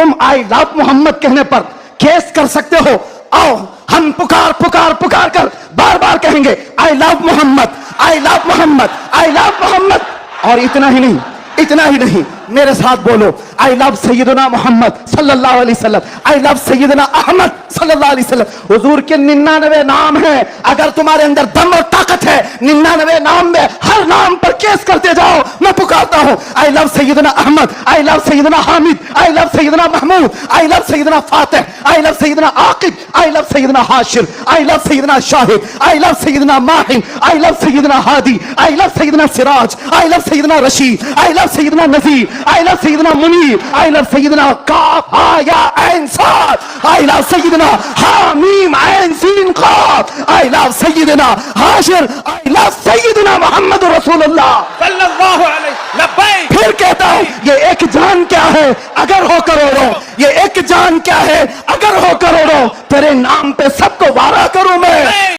तुम आई लव मोहम्मद कहने पर केस कर सकते हो। आओ हम पुकार पुकार पुकार कर बार बार कहेंगे I love Mohammad, I love Mohammad, I love Mohammad. और इतना ही नहीं, इतना ही नहीं, मेरे साथ बोलो आई लव सैयदना मोहम्मद सल्लल्लाहु अलैहि वसल्लम, आई लव सैयदना अहमद सल्लल्लाहु अलैहि वसल्लम। हुजूर के 99 नाम हैं, अगर तुम्हारे अंदर दम और ताकत है 99 नाम में हर नाम पर केस करते जाओ। मैं पुकारता हूं आई लव सैयदना अहमद, आई लव सैयदना हामिद, आई लव सैयदना महमूद, आई लव सैयदना फातिह, आई लव सैयदना आकिब, आई लव सैयदना हाशिर, आई लव सैयदना शाहिद, आई लव सैयदना माहिन, आई लव सैयदना हादी, आई लव सैयदना सिराज, आई लव सैयदना रशीद, आई लव सैयदना नजीर, आई लव सैयदना मुनीर, आई लव सैयदना काफ हा या ऐन साद, आई लव सैयदना हा मीम ऐन सीन काफ, आई लव सैयदना हाशिर, आई लव सैयदना मोहम्मद रसूलुल्लाह सल्लल्लाहु अलैहि लब्बैक। फिर कहता हूं ये एक जान क्या है अगर हो करोड़ों, ये एक जान क्या है अगर हो करोड़ों, तेरे नाम पे सबको